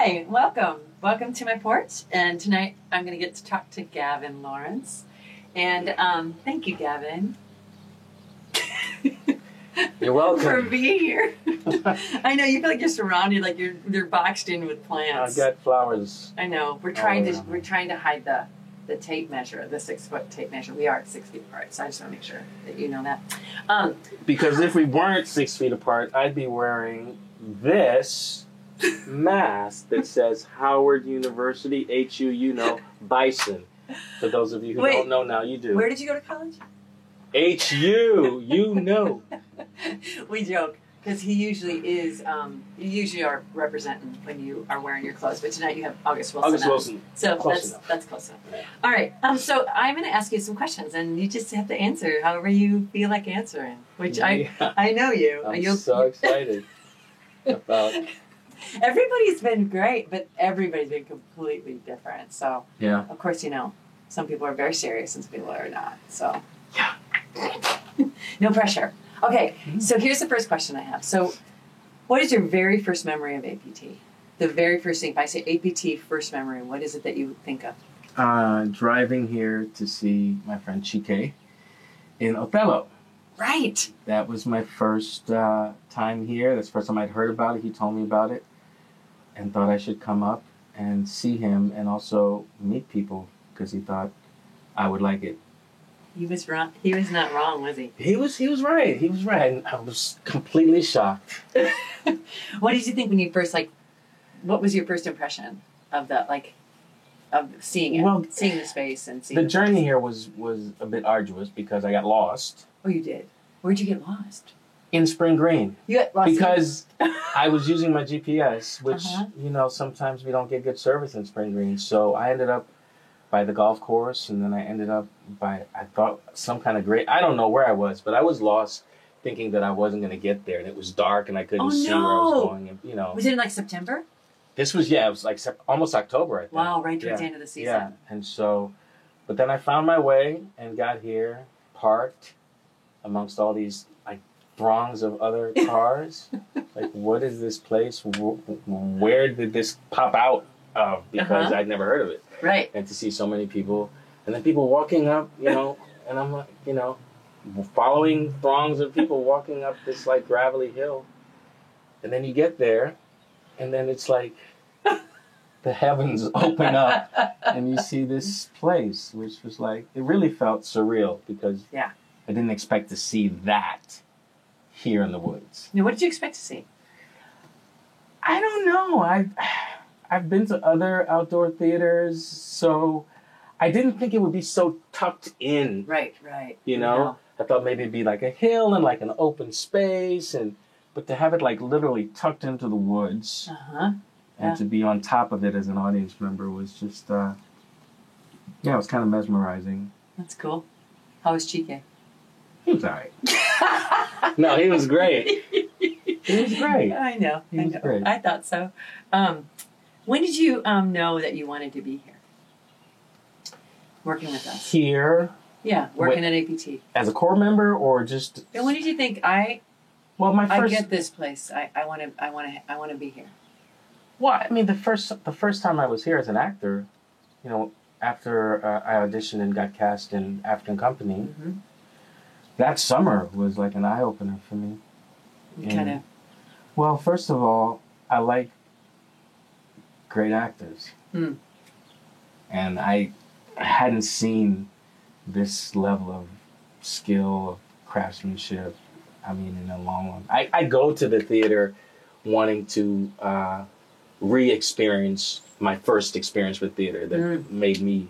Hi, welcome. Welcome to my porch. And tonight I'm going to get to talk to Gavin Lawrence. And thank you, Gavin. You're welcome. For being here. I know, you feel like you're surrounded, like you're boxed in with plants. I've got flowers. I know. We're trying to hide the tape measure, the 6 foot tape measure. We are 6 feet apart, so I just want to make sure that you know that. Because if we weren't 6 feet apart, I'd be wearing this mask that says Howard University, HU, you know, Bison. For those of you who don't know now, you do. Where did you go to college? HU, you know. We joke, because he usually is, you usually are representing when you are wearing your clothes, but tonight you have August Wilson. August Wilson. So close that's close enough. Yeah. All right, so I'm going to ask you some questions, and you just have to answer however you feel like answering, which I know you. I'm so excited about... Everybody's been great, but everybody's been completely different. So, yeah. Of course, you know, some people are very serious and some people are not. So, yeah. No pressure. Okay, so here's the first question I have. So, what is your very first memory of APT? The very first thing, if I say APT first memory, what is it that you think of? Driving here to see my friend Chike in Othello. Right. That was my first time here. That's the first time I'd heard about it. He told me about it and thought I should come up and see him and also meet people because he thought I would like it. He was wrong. He was not wrong, was he? He was right. He was right. And I was completely shocked. What did you think when you first, what was your first impression of that, of seeing it? Well, seeing the space and seeing the journey here was a bit arduous because I got lost. Oh, you did? Where'd you get lost? In Spring Green. You got lost because I was using my GPS, which, you know, sometimes we don't get good service in Spring Green. So I ended up by the golf course, and then I ended up by, I thought, some kind of great, I don't know where I was, but I was lost thinking that I wasn't going to get there. And it was dark, and I couldn't see where I was going. And, you know. Was it in, September? This was, it was almost October, I think. Wow, right towards the end of the season. Yeah, and so, but then I found my way and got here, parked amongst all these throngs of other cars. What is this place? Where did this pop out of? Because I'd never heard of it. Right. And to see so many people, and then people walking up, you know, and I'm like, you know, following throngs of people walking up this gravelly hill, and then you get there, and then it's like the heavens open up, and you see this place, which was it really felt surreal because I didn't expect to see that here in the woods. Now, what did you expect to see? I don't know. I've been to other outdoor theaters, so I didn't think it would be so tucked in. Right. You know? I thought maybe it'd be a hill and an open space, but to have it literally tucked into the woods and to be on top of it as an audience member was just, it was kind of mesmerizing. That's cool. How was Chike? He was all right. No, he was great. He was great. I know. He was great. I thought so. When did you know that you wanted to be here? Working with us. Here? Yeah, working at APT. As a core member or just... And when did you think I get this place. I want to be here. Well, I mean, the first time I was here as an actor, you know, after I auditioned and got cast in African Company, that summer was an eye-opener for me. Kind of. Well, first of all, I like great actors. And I hadn't seen this level of skill, of craftsmanship, in a long time. I go to the theater wanting to re-experience my first experience with theater that made me,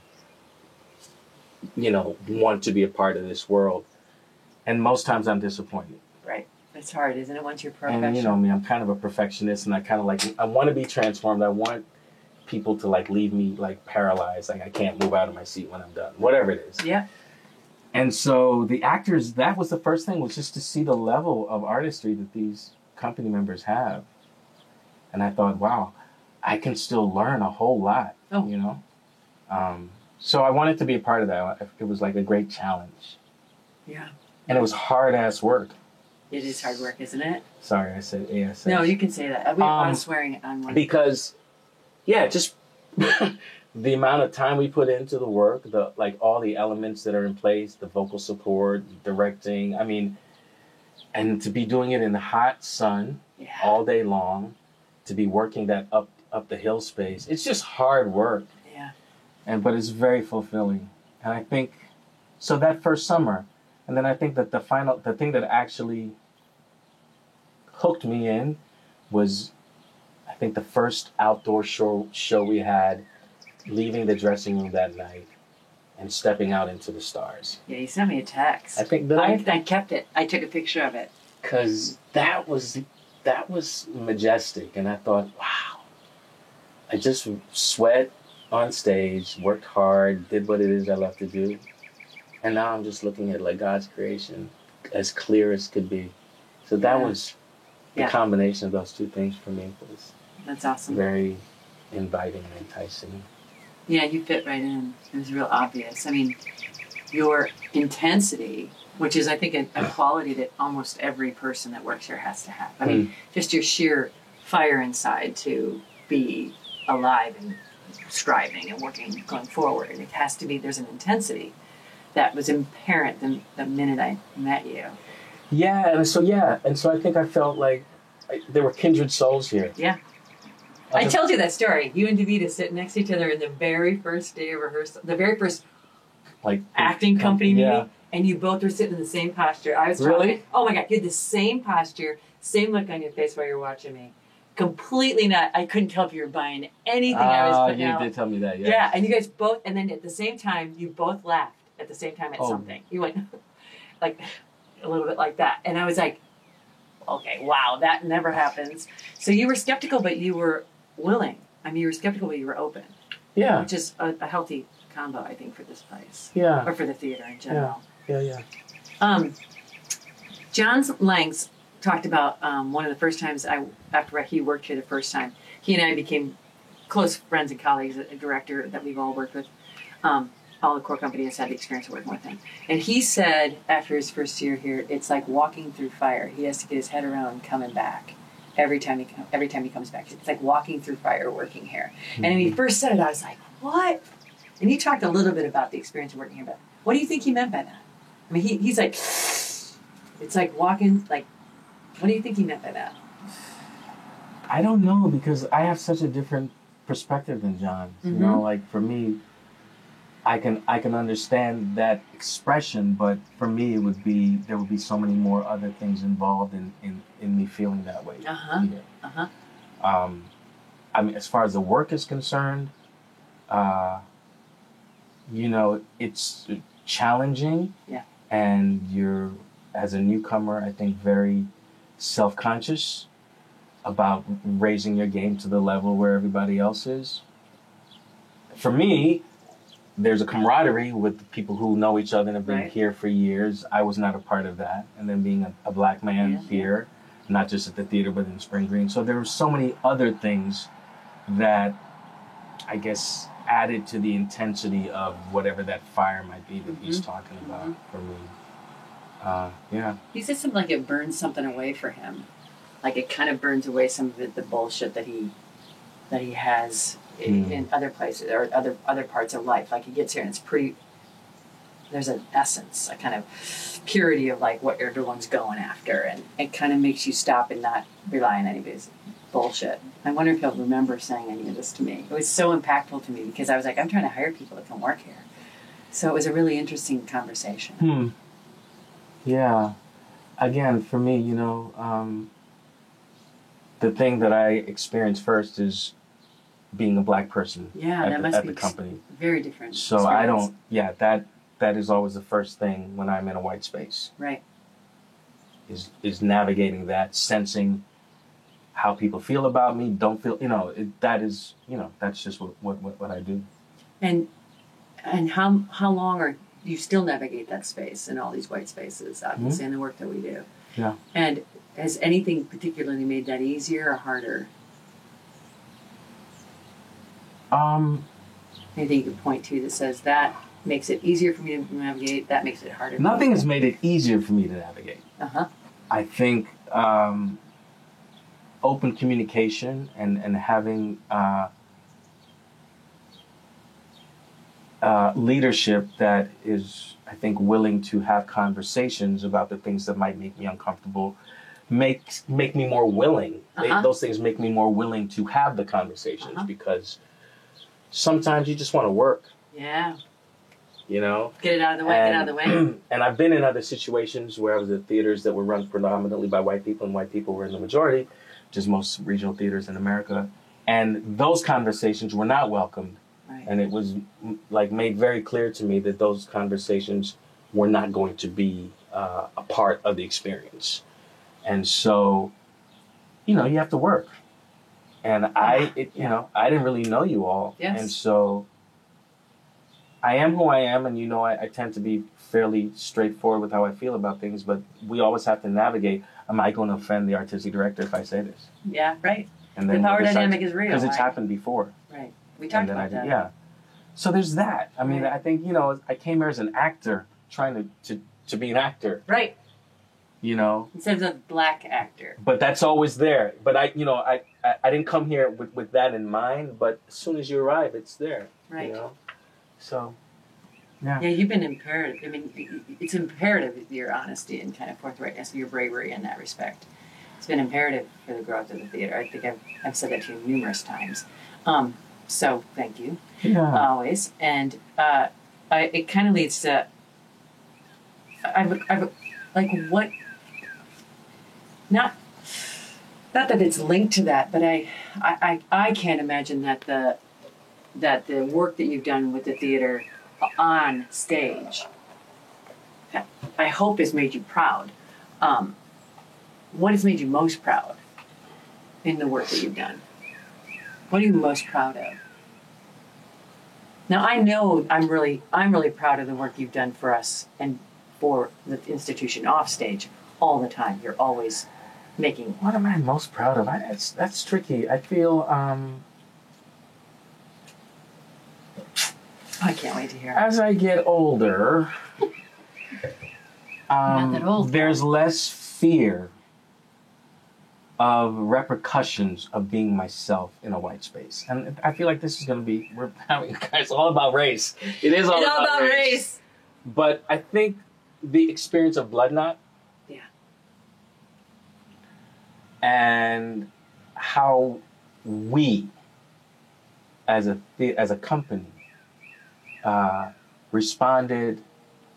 you know, want to be a part of this world. And most times I'm disappointed. Right. It's hard, isn't it, once you're professional? And, you know me, I'm kind of a perfectionist, and I kind of I want to be transformed. I want people to, leave me, paralyzed. I can't move out of my seat when I'm done. Whatever it is. Yeah. And so the actors, that was the first thing, was just to see the level of artistry that these company members have. And I thought, wow, I can still learn a whole lot, you know? So I wanted to be a part of that. It was a great challenge. Yeah. And it was hard-ass work. It is hard work, isn't it? Sorry, I said ASS. No, you can say that. I'm not swearing on one. Because yeah, just the amount of time we put into the work, all the elements that are in place, the vocal support, directing. I mean, and to be doing it in the hot sun all day long, to be working that up the hill space, it's just hard work. Yeah. But it's very fulfilling. And I think so that first summer, and then I think that the thing that actually hooked me in was, I think, the first outdoor show we had, leaving the dressing room that night and stepping out into the stars. Yeah, you sent me a text. I think I kept it. I took a picture of it. Because that was majestic, and I thought, wow. I just sweat on stage, worked hard, did what it is I love to do, and now I'm just looking at like God's creation as clear as could be. So that was the combination of those two things for me was that's awesome. Very inviting and enticing. Yeah, you fit right in. It was real obvious. I mean, your intensity, which is, I think, a quality that almost every person that works here has to have. I mean, just your sheer fire inside to be alive and striving and working, going forward. And it has to be, there's an intensity that was apparent the minute I met you. Yeah, and so I think I felt like there were kindred souls here. Yeah. I told you that story. You and Davida sitting next to each other in the very first day of rehearsal, the very first acting company meeting, and you both were sitting in the same posture. I was talking. Oh my God, you had the same posture, same look on your face while you were watching me. Completely not. I couldn't tell if you were buying anything I was putting out. You did tell me that. Yeah, and you guys both, and then at the same time, you both laughed at the same time at something. You went like a little bit like that, and I was like, okay, wow, that never happens. So you were skeptical, but you were willing. I mean, you were skeptical, but you were open. Yeah. Which is a healthy combo, I think, for this place. Yeah. Or for the theater in general. Yeah. John Langs talked about one of the first times after he worked here the first time, he and I became close friends and colleagues, a director that we've all worked with. All the core company has had the experience of working with him. And he said after his first year here, it's like walking through fire. He has to get his head around coming back. Every time he comes back, it's like walking through fire working here. And when he first said it, I was like, "What?" And he talked a little bit about the experience of working here, but what do you think he meant by that? I mean, he's like, it's like walking. Like, what do you think he meant by that? I don't know, because I have such a different perspective than John. You know, like for me, I can understand that expression, but for me, there would be so many more other things involved in me feeling that way. I mean, as far as the work is concerned, you know, it's challenging. Yeah. And you're, as a newcomer, I think very self-conscious about raising your game to the level where everybody else is. For me, there's a camaraderie with the people who know each other and have been here for years. I was not a part of that. And then being a black man here, not just at the theater, but in Spring Green. So there were so many other things that I guess added to the intensity of whatever that fire might be that he's talking about for me. Yeah. He said something like it burns something away for him. Like it kind of burns away some of the bullshit that he has in other places or other parts of life. Like he gets here and it's pretty. There's an essence, a kind of purity of like what everyone's going after, and it kind of makes you stop and not rely on anybody's bullshit. I wonder if he'll remember saying any of this to me. It was so impactful to me because I was like, I'm trying to hire people to come work here. So it was a really interesting conversation. Yeah. Again, for me, you know, the thing that I experienced first is being a black person at the company. Very different. So that is always the first thing when I'm in a white space. Right. Is navigating that, sensing how people feel about me, don't feel, you know, that's just what I do. And how long do you still navigate that space in all these white spaces, obviously, in the work that we do? Yeah. And has anything particularly made that easier or harder? Anything you could point to that says that makes it easier for me to navigate, that makes it harder? Nothing has made it easier for me to navigate. I think open communication and having leadership that is, I think, willing to have conversations about the things that might make me uncomfortable, make me more willing. Those things make me more willing to have the conversations because sometimes you just want to work. Yeah. You know? Get it out of the way, get out of the way. And I've been in other situations where I was at theaters that were run predominantly by white people, and white people were in the majority, which is most regional theaters in America. And those conversations were not welcomed. Right. And it was like made very clear to me that those conversations were not going to be a part of the experience. And so, you know, you have to work. And I didn't really know you all. Yes. And so I am who I am, and you know, I tend to be fairly straightforward with how I feel about things, but we always have to navigate, am I going to offend the artistic director if I say this? Yeah, right. And the power dynamic is real. Because it's right? happened before. Right. We talked about that. Yeah. So there's that. I mean, I think, you know, I came here as an actor, trying to be an actor. Right. You know? Instead of a black actor. But that's always there. But I didn't come here with that in mind, but as soon as you arrive, it's there. Right. You know? So, yeah. Yeah, you've been imperative. I mean, it's imperative, your honesty and kind of forthrightness, your bravery in that respect. It's been imperative for the growth of the theater. I think I've said that to you numerous times. So thank you. Yeah. Always. And it kind of leads to, I've like what, not that it's linked to that, but I can't imagine that the work that you've done with the theater on stage, I hope has made you proud. What has made you most proud in the work that you've done? What are you most proud of? Now I know I'm really proud of the work you've done for us and for the institution off stage all the time. You're always making. What am I most proud of? That's tricky. I feel I can't wait to hear. As I get older, Not that old. There's less fear of repercussions of being myself in a white space. And I feel like this is going to be, it's all about race. It is all about race. But I think the experience of Blood Knot, yeah, and how we, as a company, responded,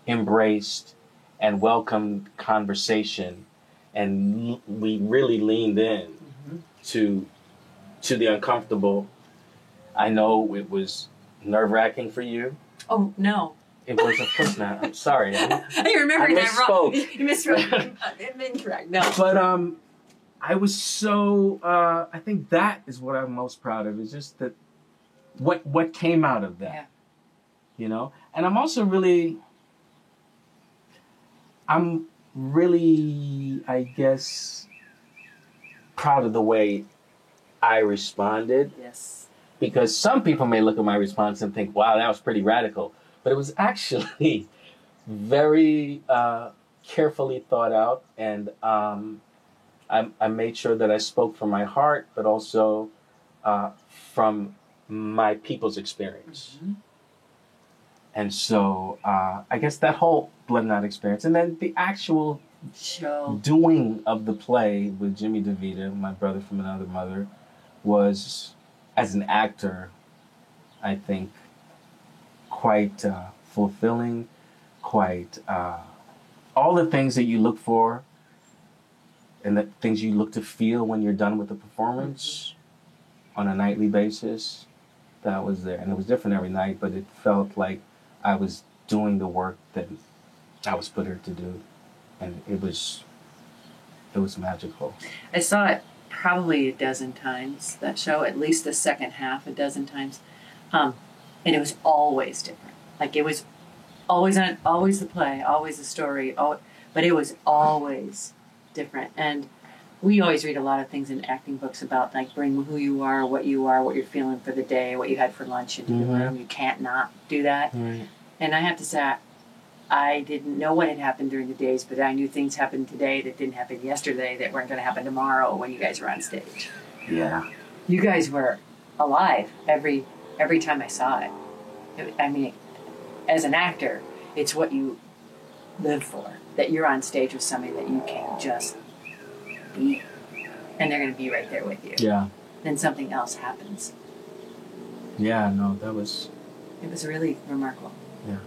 embraced, and welcomed conversation, and we really leaned in to the uncomfortable. I know it was nerve-wracking for you. Oh no. It was, of course not. I'm sorry. You're remembering that wrong. You misspoke. Incorrect. No. But I was so. I think that is what I'm most proud of. Is just that what came out of that. Yeah. You know, and I'm also really, I guess, proud of the way I responded. Yes. Because some people may look at my response and think, wow, that was pretty radical. But it was actually very carefully thought out. And I made sure that I spoke from my heart, but also from my people's experience. Mm-hmm. And so I guess that whole Blood Knot experience, and then the actual show doing of the play with Jimmy DeVita, my brother from another mother, was, as an actor, I think, quite fulfilling, quite all the things that you look for and the things you look to feel when you're done with the performance on a nightly basis, that was there. And it was different every night, but it felt like I was doing the work that I was put here to do. And it was magical. I saw it probably a dozen times, that show, at least the second half a dozen times. And it was always different. Like it was always the play, always the story, but it was always different. And we always read a lot of things in acting books about like bring who you are, what you're feeling for the day, what you had for lunch into the room. You can't not do that. Right. And I have to say, I didn't know what had happened during the days, but I knew things happened today that didn't happen yesterday that weren't going to happen tomorrow when you guys were on stage. Yeah. You guys were alive every time I saw it. I mean, as an actor, it's what you live for. That you're on stage with somebody that you can just be, and they're going to be right there with you. Yeah. Then something else happens. Yeah, no, that was... It was really remarkable. Yeah.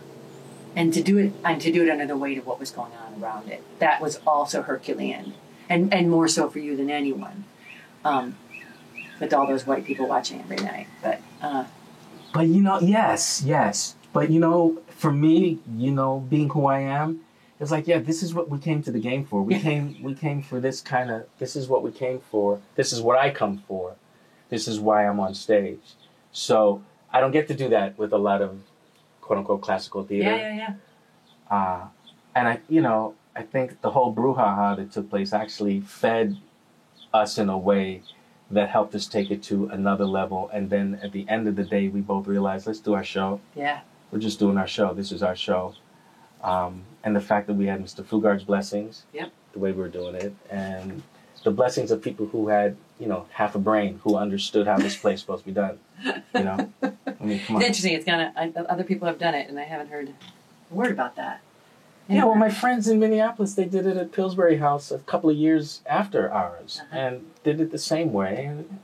And to do it under the weight of what was going on around it, that was also Herculean, and more so for you than anyone. With all those white people watching every night, but you know, yes. But you know, for me, you know, being who I am, it's like, yeah, this is what we came to the game for. We came for this kind of. This is what we came for. This is what I come for. This is why I'm on stage. So I don't get to do that with a lot of quote unquote classical theater. Yeah. And I think the whole brouhaha that took place actually fed us in a way that helped us take it to another level. And then at the end of the day, we both realized, let's do our show. Yeah. We're just doing our show. This is our show. And the fact that we had Mr. Fugard's blessings, Yep. the way we were doing it, and the blessings of people who had, you know, half a brain, who understood how this play is supposed to be done. You know? I mean, come on. It's interesting. It's other people have done it, and I haven't heard a word about that. Yeah, well, my friends in Minneapolis, they did it at Pillsbury House a couple of years after ours, and did it the same way. And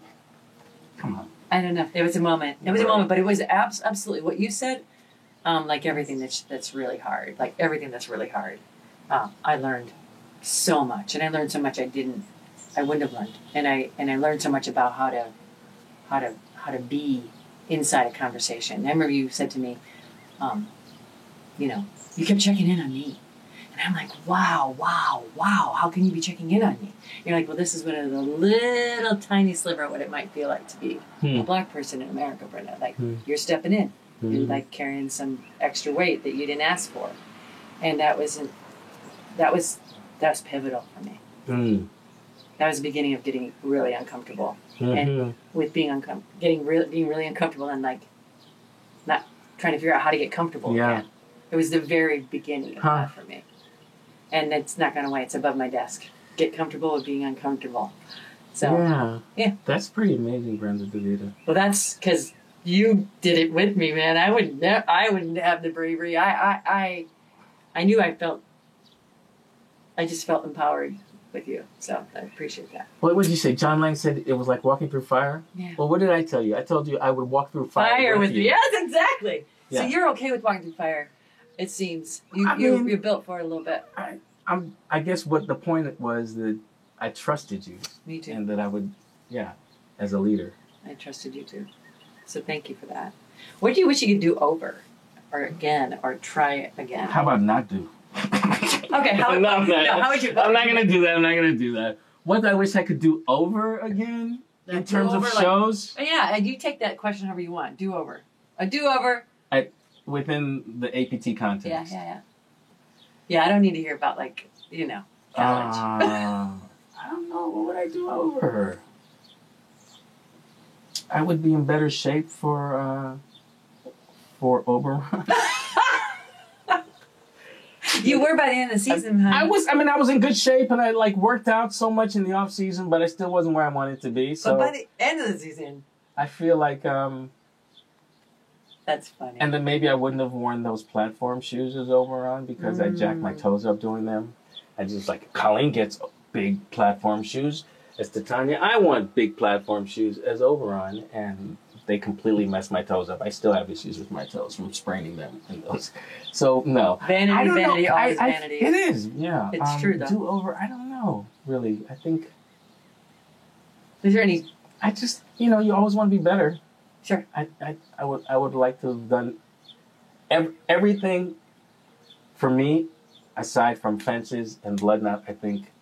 come on. I don't know. It was a moment. It was a moment, but it was absolutely what you said. Like everything that's really hard. Like everything that's really hard. I learned so much, and I learned so much I wouldn't have learned, and I learned so much about how to be inside a conversation. I remember you said to me, you know, you kept checking in on me. And I'm like, wow, how can you be checking in on me? You're like, well, this is one of the little tiny sliver of what it might feel like to be a black person in America, Brenda. Like, you're stepping in. You're like carrying some extra weight that you didn't ask for. And that was pivotal for me. That was the beginning of getting really uncomfortable. And with being really uncomfortable and like not trying to figure out how to get comfortable again. It was the very beginning of that for me. And it's not going away. It's above my desk. Get comfortable with being uncomfortable. So yeah. That's pretty amazing, Brenda DeVita. Well, that's because you did it with me, man. I wouldn't have the bravery. I knew I just felt empowered with you. So I appreciate that. What would you say? John Lang said it was like walking through fire? Yeah. Well, what did I tell you? I told you I would walk through fire with you. Yes, exactly. Yeah. So you're okay with walking through fire. It seems you're built for it a little bit. I guess what the point was that I trusted you. Me too. And that I would, as a leader. I trusted you too. So thank you for that. What do you wish you could do over, or again, or try again? How about not do? Okay. How would you? I'm not gonna do that. What do I wish I could do over again in terms of shows? And you take that question however you want. Do over. A do over. Within the APT context. Yeah, I don't need to hear about college. I don't know. What would I do over? I would be in better shape for Oberon. You were by the end of the season, huh? I was in good shape, and I worked out so much in the off season, but I still wasn't where I wanted to be. So but by the end of the season, I feel like that's funny. And then maybe I wouldn't have worn those platform shoes as Oberon because I jacked my toes up doing them. I just Colleen gets big platform shoes as Titania. I want big platform shoes as Oberon, and they completely messed my toes up. I still have issues with my toes from spraining them in those. So no, vanity, always vanity. It is, yeah. It's true though. Do over? I don't know, really. I think. Is there any? I just, you always want to be better. Sure. I would like to have done everything for me, aside from Fences and Bloodnut. I think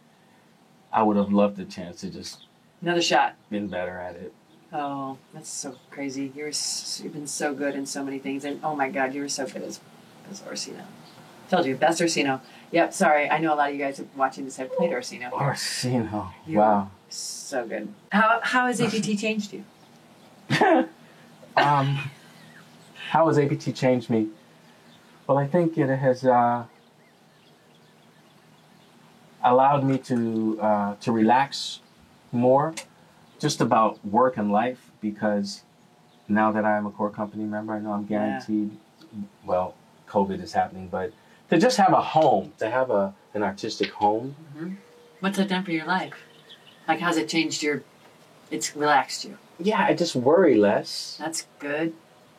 I would have loved the chance to just another shot. Been better at it. Oh, that's so crazy. You've been so good in so many things, and oh my God, you were so good as Orsino. Told you, best Orsino. Yep. Sorry, I know a lot of you guys watching this have played Orsino. Orsino. Wow. So good. How has APT changed you? How has APT changed me? Well, I think it has allowed me to relax more, just about work and life, because now that I'm a core company member, I know I'm guaranteed, well, COVID is happening, but to just have a home, to have an artistic home. Mm-hmm. What's that done for your life? Like, how's it changed it's relaxed you? Yeah, I just worry less. That's good.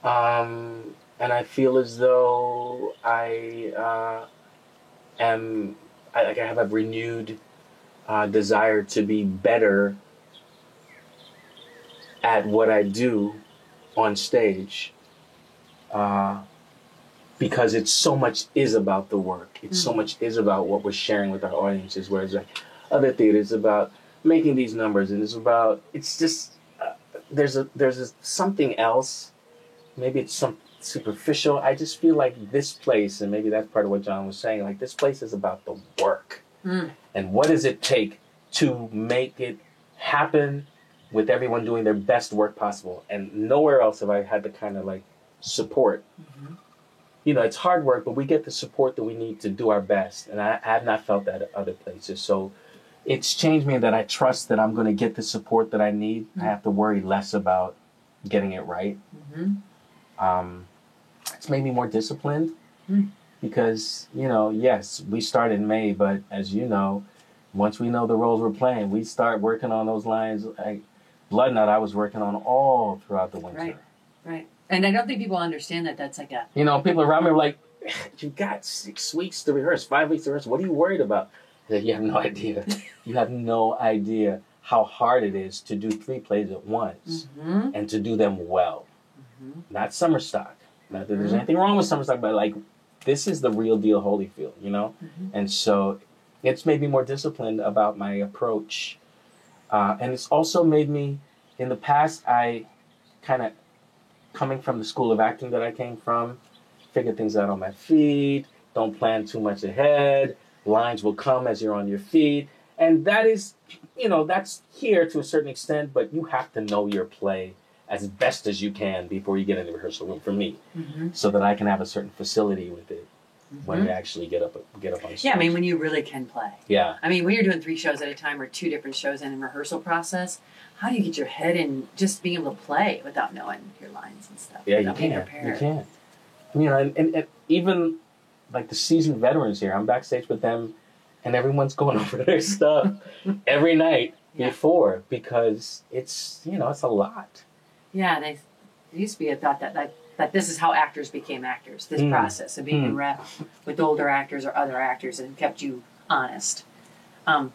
And I feel as though I have a renewed desire to be better at what I do on stage, because it's so much is about the work. It's so much is about what we're sharing with our audiences, whereas like other theaters, about making these numbers, and it's just there's something else. Maybe it's some superficial. I just feel like this place, and maybe that's part of what John was saying, like this place is about the work. And what does it take to make it happen with everyone doing their best work possible? And nowhere else have I had the kind of like support. You know, it's hard work, but we get the support that we need to do our best. And I have not felt that at other places. So it's changed me that I trust that I'm going to get the support that I need. I have to worry less about getting it right. It's made me more disciplined because, you know, yes, we start in May, but as you know, once we know the roles we're playing, we start working on those lines. Blood Nut, I was working on all throughout the winter. Right. And I don't think people understand that that's like a... You know, people around me are like, you got 6 weeks to rehearse, 5 weeks to rehearse. What are you worried about? I said, you have no idea. You have no idea how hard it is to do 3 plays at once and to do them well. Not summer stock. Not that there's anything wrong with summer stock, but like, this is the real deal Holyfield, you know? And so it's made me more disciplined about my approach. And it's also made me, in the past, I kind of, coming from the school of acting that I came from, figure things out on my feet, don't plan too much ahead, lines will come as you're on your feet. And that is, you know, that's here to a certain extent, but you have to know your play as best as you can before you get in the rehearsal room, for me, so that I can have a certain facility with it when we actually get up on stage. Yeah, I mean, when you really can play. Yeah. I mean, when you're doing 3 shows at a time or 2 different shows in a rehearsal process, how do you get your head in just being able to play without knowing your lines and stuff? Yeah, you without being can't. prepared? You can't. You know, and even like the seasoned veterans here, I'm backstage with them, and everyone's going over their stuff every night before, because it's, you know, it's a lot. Yeah, there used to be a thought that this is how actors became actors, this process of being in rep with older actors or other actors, and kept you honest. I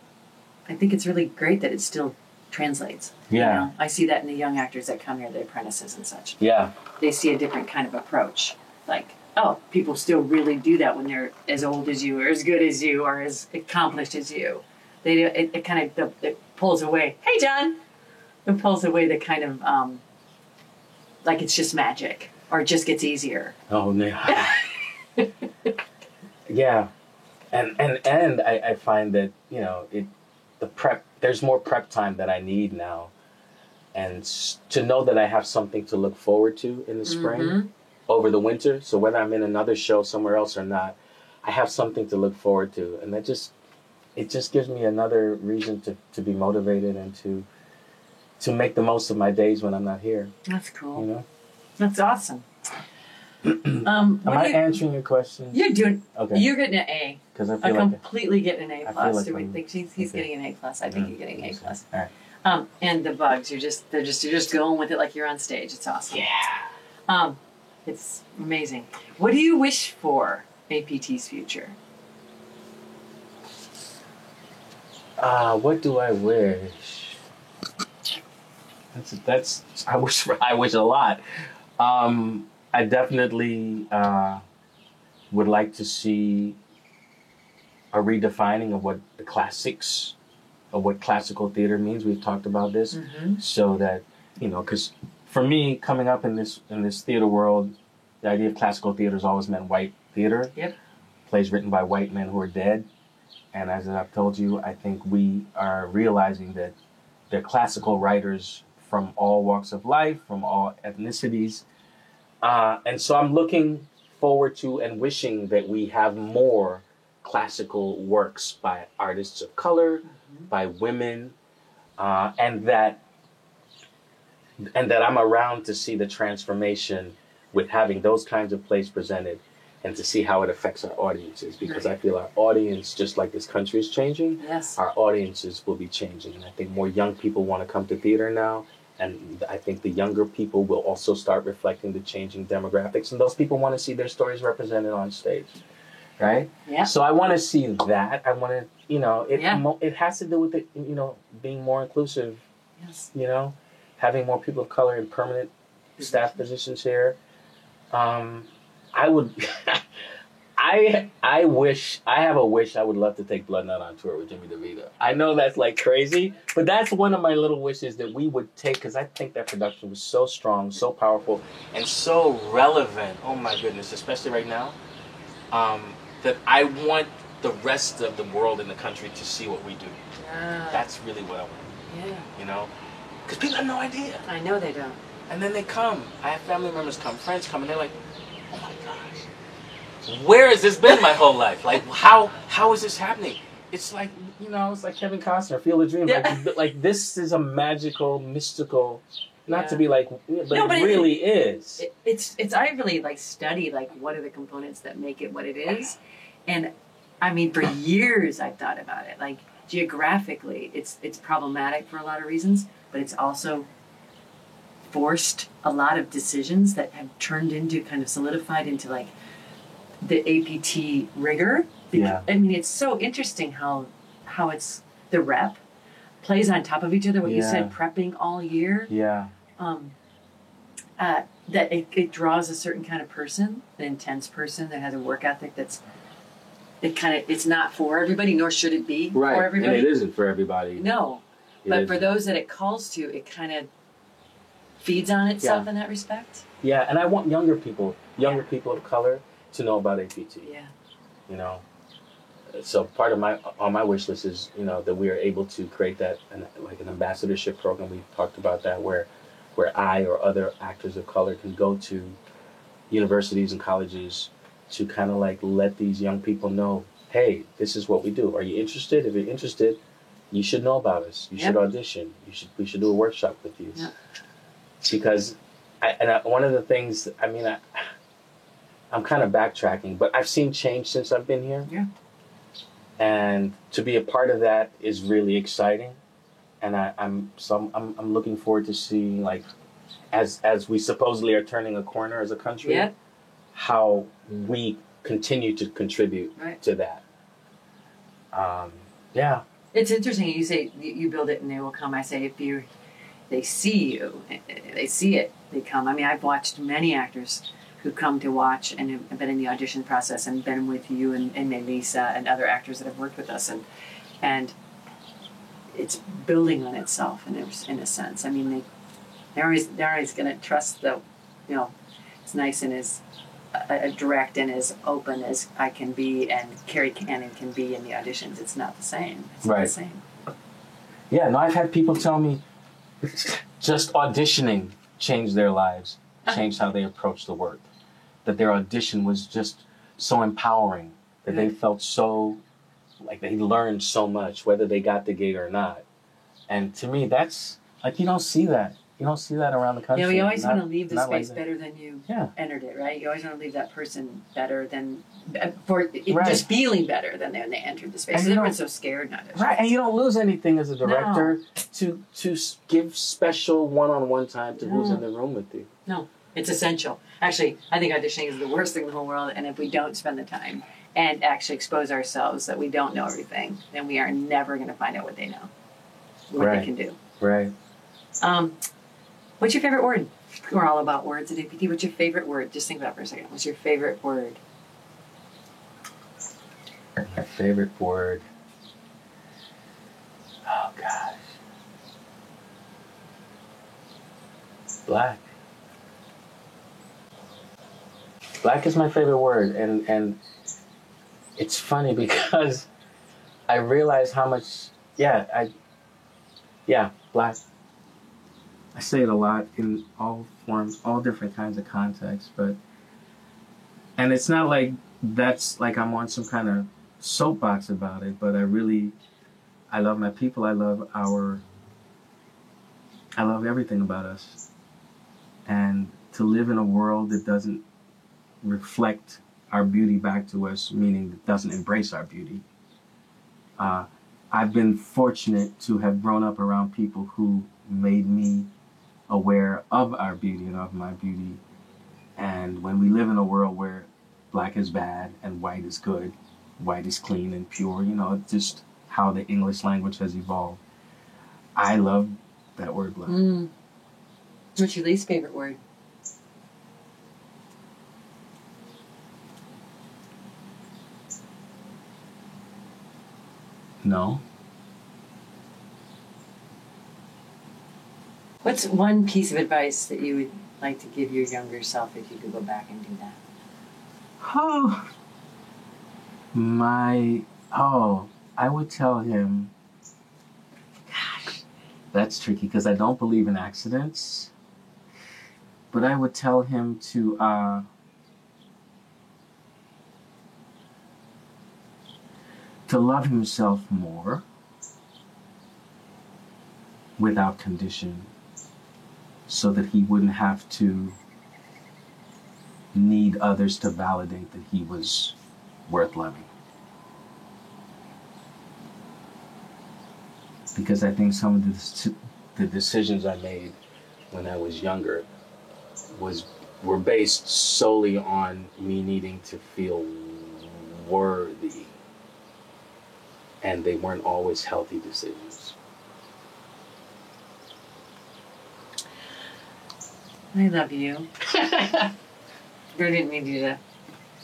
think it's really great that it still translates. Yeah. You know? I see that in the young actors that come here, the apprentices and such. Yeah. They see a different kind of approach. Like, oh, people still really do that when they're as old as you or as good as you or as accomplished as you. They do, it kind of it pulls away. Hey, John! It pulls away the kind of, like it's just magic. Or it just gets easier. Oh, yeah. Yeah. And I find that, you know, there's more prep time that I need now. And to know that I have something to look forward to in the spring, over the winter, so whether I'm in another show somewhere else or not, I have something to look forward to. And it just gives me another reason to be motivated and to make the most of my days when I'm not here. That's cool. You know? That's awesome. Am I answering your question? You're doing. Okay. You're getting an A. Because I feel completely getting an A plus. Like Do we think he's getting an A plus? I think you're getting an A plus. All right. And the bugs, you're just going with it like you're on stage. It's awesome. Yeah. It's amazing. What do you wish for APT's future? What do I wish? I wish a lot. I definitely would like to see a redefining of what the classics, of what classical theater means. We've talked about this, so that, you know, because for me, coming up in this theater world, the idea of classical theater has always meant white theater. Yep. Plays written by white men who are dead. And as I've told you, I think we are realizing that they're classical writers from all walks of life, from all ethnicities. And so I'm looking forward to and wishing that we have more classical works by artists of color, by women, and that I'm around to see the transformation with having those kinds of plays presented. and to see how it affects our audiences, because I feel our audience, just like this country is changing, Yes. our audiences will be changing. And I think more young people want to come to theater now. And I think the younger people will also start reflecting the changing demographics. And those people want to see their stories represented on stage. Right? Yeah. So I want to see that. I want to, Yeah. it has to do with it, being more inclusive, Yes. having more people of color in permanent staff positions here. I would, I have a wish. I would love to take Blood Nut on tour with Jimmy DeVito. I know that's like crazy, but that's one of my little wishes that we would take, because I think that production was so strong, so powerful, and so relevant. Oh my goodness, especially right now. That I want the rest of the world and the country to see what we do. Yeah. That's really what I want. Yeah. Because people have no idea. I know they don't. And then they come. I have family members come, friends come, and they're like, oh my gosh, where has this been my whole life? Like, how is this happening? It's like, it's like Kevin Costner, Field of Dreams. Yeah. Like this is a magical, mystical, not to Yeah. be like, but No, but it really is. It's I really like study like what are the components that make it what it is, and I mean for years I've thought about it. Like geographically, it's problematic for a lot of reasons, but it's also forced a lot of decisions that have turned into kind of solidified into like the APT rigor. Yeah. I mean, it's so interesting how it's the rep plays on top of each other. What you said, prepping all year. Yeah. That it draws a certain kind of person, an intense person that has a work ethic it's not for everybody, nor should it be for everybody. And it isn't for everybody. No. But for those that it calls to, it kind of feeds on itself in that respect. Yeah, and I want younger people of color to know about APT. Yeah. So part of my wish list is, that we are able to create that, like an ambassadorship program. We've talked about that, where I or other actors of color can go to universities and colleges to kind of like let these young people know, hey, this is what we do. Are you interested? If you're interested, you should know about us. You should audition. We should do a workshop with you. Yeah. Because one of the things, I'm kind of backtracking, but I've seen change since I've been here. Yeah. And to be a part of that is really exciting. And I'm looking forward to seeing, like, as we supposedly are turning a corner as a country, how we continue to contribute to that. Yeah. It's interesting. You say you build it and they will come. I say they see you, they see it, they come. I mean, I've watched many actors who come to watch and have been in the audition process and been with you and Lisa and other actors that have worked with us, and it's building on itself in a sense. I mean, they're always going to trust it's nice and as direct and as open as I can be and Carrie Cannon can be in the auditions. It's not the same. It's not the same. Yeah, no, I've had people tell me just auditioning changed their lives, changed how they approach the work. That their audition was just so empowering, that they felt so, like they learned so much, whether they got the gig or not. And to me, that's, like, you don't see that. You don't see that around the country. Yeah, you always want to leave the space like better than you Yeah. entered it, right? You always want to leave that person better than, for Right. just feeling better than when they entered the space. And So you everyone's so scared not to. Right, and you don't lose anything as a director to give special one-on-one time to who's in the room with you. No, it's essential. Actually, I think auditioning is the worst thing in the whole world, and if we don't spend the time and actually expose ourselves that we don't know everything, then we are never going to find out what they know, what they can do. Right. What's your favorite word? We're all about words at APT. What's your favorite word? Just think about it for a second. What's your favorite word? My favorite word. Oh, gosh. Black. Black is my favorite word, and it's funny because I realize how much, black. I say it a lot in all forms, all different kinds of contexts, and it's not like that's like I'm on some kind of soapbox about it, but I love my people. I love everything about us. And to live in a world that doesn't reflect our beauty back to us, meaning doesn't embrace our beauty. I've been fortunate to have grown up around people who made me aware of our beauty and of my beauty. And when we live in a world where black is bad and white is good, white is clean and pure, you know, just how the English language has evolved. I love that word black. What's your least favorite word? No. What's one piece of advice that you would like to give your younger self if you could go back and do that? I would tell him, gosh, that's tricky because I don't believe in accidents. But I would tell him to love himself more without condition so that he wouldn't have to need others to validate that he was worth loving. Because I think some of the decisions I made when I was younger were based solely on me needing to feel worthy. And they weren't always healthy decisions. I love you. I didn't need you to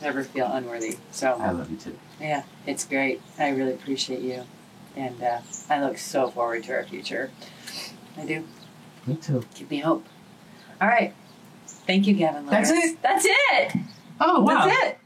ever feel unworthy. So I love you too. Yeah, it's great. I really appreciate you. And I look so forward to our future. I do. Me too. Give me hope. All right. Thank you, Gavin Lewis. That's it? That's it. Oh, wow. That's it.